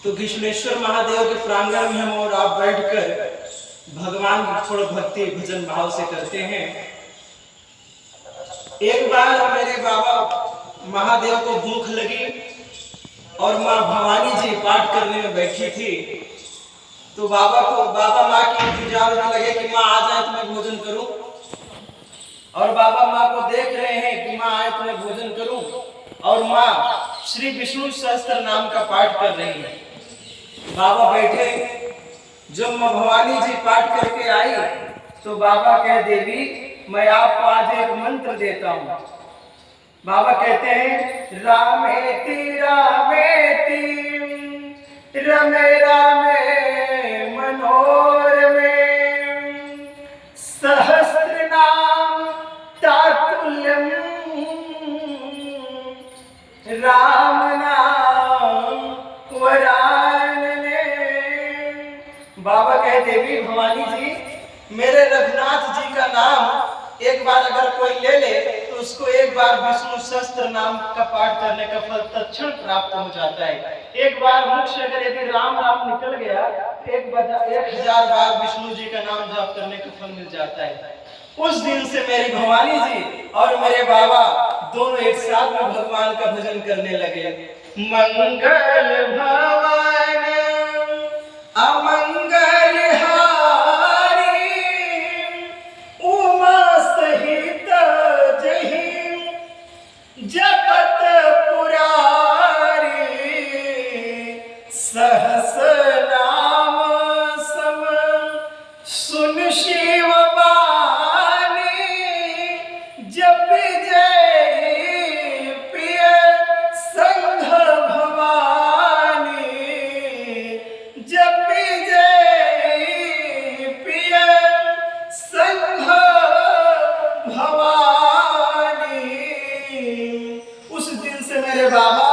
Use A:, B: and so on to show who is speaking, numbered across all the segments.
A: तो घृष्णेश्वर महादेव के प्रांगण में हम और आप बैठकर भगवान की थोड़ा भक्ति भजन भाव से करते हैं। एक बार मेरे बाबा महादेव को भूख लगी और माँ भवानी जी पाठ करने में बैठी थी, तो बाबा माँ की इंतजार में लगे कि माँ आ जाए तो मैं भोजन करूं, और बाबा माँ को देख रहे हैं कि माँ आए तो मैं भोजन करूं, और माँ श्री विष्णु सहस्त्र नाम का पाठ कर रही है। बाबा बैठे, जब माँ भवानी जी पाठ करके आई तो बाबा कह देवी मैं आपको आज एक मंत्र देता हूँ। बाबा कहते हैं रामेति रामेति रमे रामे मनोरमे सहस्त्र नाम तातुल्यम राम नाम वरानने। बाबा कहे देवी भवानी जी मेरे रघुनाथ जी का नाम एक बार अगर कोई ले ले तो उसको एक बार विष्णु सहस्त्र नाम का पाठ करने का फल तत्क्षण प्राप्त हो जाता है। एक बार मुख से अगर यदि राम राम निकल गया तो 1000 बार विष्णु जी का नाम जाप करने का फल मिल जाता है। उस दिन से मेरी भवानी जी और मेरे बाबा दोनों एक साथ में भगवान का भजन करने लगे। मंगल भवन अमंगल हारी उमा सहित जही जगत पुरारी सहस नाम सम सुन शिव बानी जप जय प्रिय संघ भवानी जप जय प्रिय संघ भवानी। उस दिन से मेरे बाबा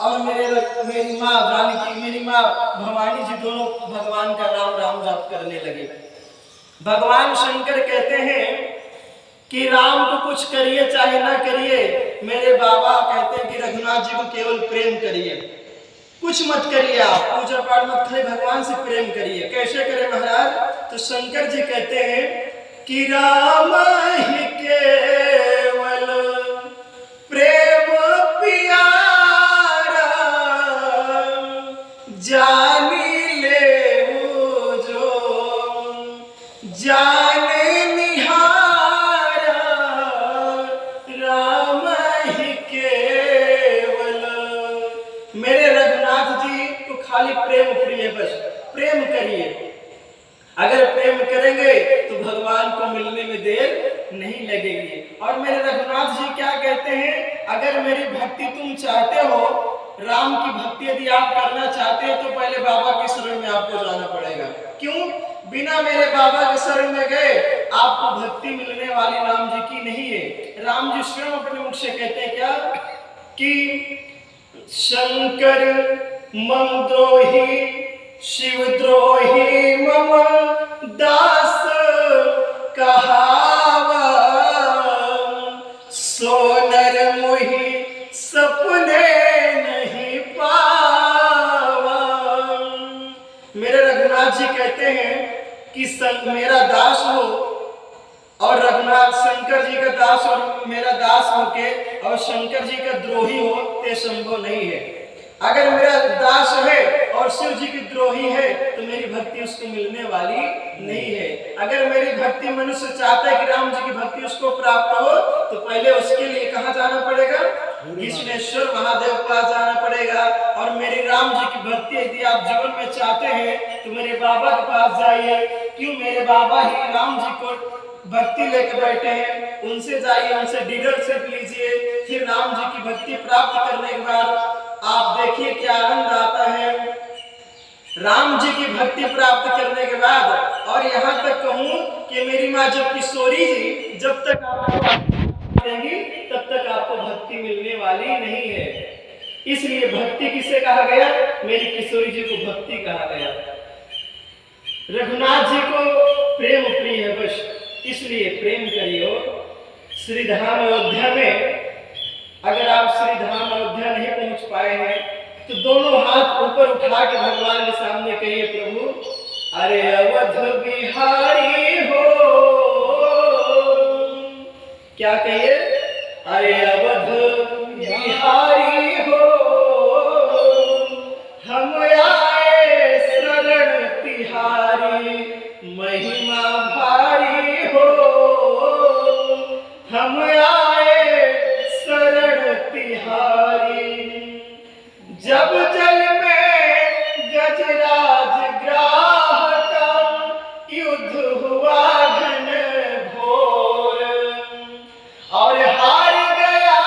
A: और मेरी माँ जानकी, मेरी माँ भवानी जी दोनों भगवान का राम जाप करने लगे। भगवान शंकर कहते हैं कि राम को कुछ करिए चाहे ना करिए, मेरे बाबा कहते हैं कि रघुनाथ जी को केवल प्रेम करिए, कुछ मत करिए, आप पूजा पाठ मत करिए, भगवान से प्रेम करिए। कैसे करें महाराज? तो शंकर जी कहते हैं कि राम ही केवल प्रेम प्यारा जानी ले जो जान निहारा राम ही केवल। मेरे रघुनाथ जी को खाली प्रेम प्रिय, बस प्रेम करिए। अगर प्रेम करेंगे तो भगवान को मिलने में देर नहीं लगेगी। और मेरे रघुनाथ जी क्या कहते हैं, अगर मेरी भक्ति तुम चाहते हो, राम की भक्ति यदि आप करना चाहते हैं तो पहले बाबा के शरण में आपको जाना पड़ेगा। क्यों? बिना मेरे बाबा के शरण में गए आपको भक्ति मिलने वाली राम जी की नहीं है। राम जी स्वयं अपने मुख से कहते हैं क्या कि शंकर मम द्रोही शिव द्रोही मम दास कहावा सोनर मोही सपने नहीं पावा। मेरे रघुनाथ जी कहते हैं कि मेरा दास हो और रघुनाथ शंकर जी का दास और मेरा दास होके और शंकर जी का द्रोही हो ते संभव नहीं है। अगर मेरा दास है और शिव जी की द्रोही है तो मेरी भक्ति उसको मिलने वाली नहीं है। अगर मेरी भक्ति मनुष्य चाहता है कि राम जी की भक्ति उसको प्राप्त हो तो पहले उसके लिए कहाँ जाना पड़ेगा? घृष्णेश्वर महादेव के पास जाना पड़ेगा। और मेरी राम जी की भक्ति यदि आप जीवन में चाहते हैं तो मेरे बाबा के पास जाइए। क्यों? मेरे बाबा ही राम जी को भक्ति लेकर बैठे हैं, उनसे जाइए, उनसे डीलरशिप लीजिए। फिर राम जी की भक्ति प्राप्त करने के बाद आप देखिए क्या आनंद आता है। राम जी की भक्ति प्राप्त करने के बाद और यहाँ तक कहूँ कि मेरी माँ जब किशोरी जी जब तक आपको देंगी तब तक आपको भक्ति मिलने वाली नहीं है। इसलिए भक्ति किसे कहा गया? मेरी किशोरी जी को भक्ति कहा गया। रघुनाथ जी को प्रेम प्रिय है, बस इसलिए प्रेम करियो। श्री धाम अयोध्या में अगर आप श्री धाम अयोध्या नहीं पहुंच पाए हैं तो दोनों हाथ ऊपर उठा उठा के भगवान के सामने कहिए, प्रभु अरे अवध बिहारी हो। क्या कहिए? अरे अवध बिहारी हो, हम आए शरण तिहारी, महिमा भारी हो, हम आए शरण तिहारी। जब जल में गजराज ग्राह का युद्ध हुआ घन घोर, और हार गया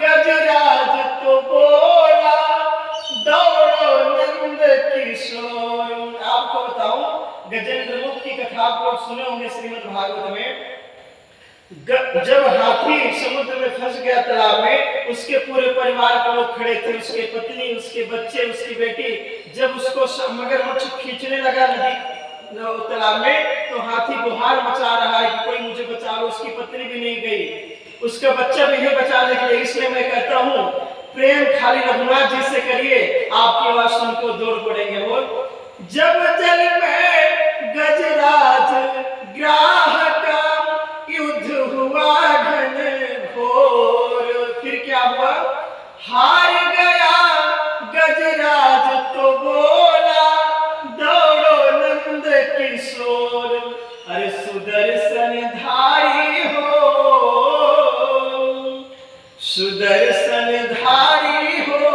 A: गजराज तो बोला दौड़ो नंद किशोर। आपको बताऊं, गजेंद्र मुक्त की कथा आप लोग सुने होंगे श्रीमद् भागवत में। जब हाथी समुद्र में फंस गया तालाब में, उसके पूरे परिवार के लोग खड़े थे, उसके पत्नी, उसके बच्चे, उसकी बेटी। जब उसको मगरमच्छ खींचने लगा नदी तालाब में, तो हाथी गुहार मचा रहा है कि कोई मुझे बचा लो। उसकी पत्नी भी नहीं गई, उसका बच्चा भी नहीं बचाने के लिए। इसलिए मैं कहता हूँ, प्रेम खाली रघुनाथ जी से करिए, आपकी आवाज सुनकर दौड़ पड़ेंगे। वो जब जल में गजराज ग्राह का युद्ध हुआ घन घोर, फिर क्या हुआ? हार गया गजराज तो बोला दौड़ो नंद किशोर। अरे सुदर्शन धारी हो, सुदर्शन धारी हो,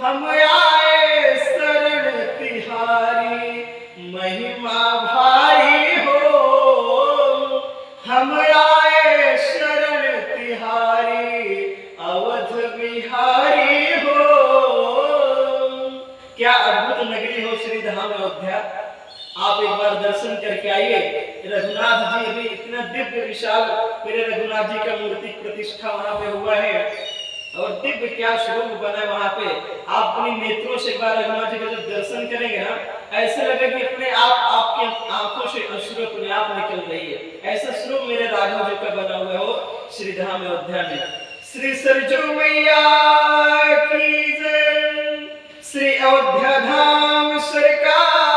A: हम आए शरण तिहारी, महिमा भारी हो, हम आए शरण तिहारी, अवध बिहारी हो। क्या अद्भुत नगरी हो श्री धाम अयोध्या। आप एक बार दर्शन करके आइए। रघुनाथ जी अभी इतना दिव्य विशाल मेरे रघुनाथ जी का मूर्ति प्रतिष्ठा वहां पे हुआ है, और दिव्य क्या स्वरूप बना है वहां पे। आप अपनी नेत्रों से एक बार रघुनाथ जी का जब दर्शन करेंगे ना, ऐसे लगे कि अपने आप आपकी आंखों से अश्रु अपने आप निकल रही है। ऐसा स्वरूप मेरे राघव जी का बना हुआ हो श्री धाम अयोध्या में। श्री सरजू मैया की जय, श्री अयोध्या धाम सरकार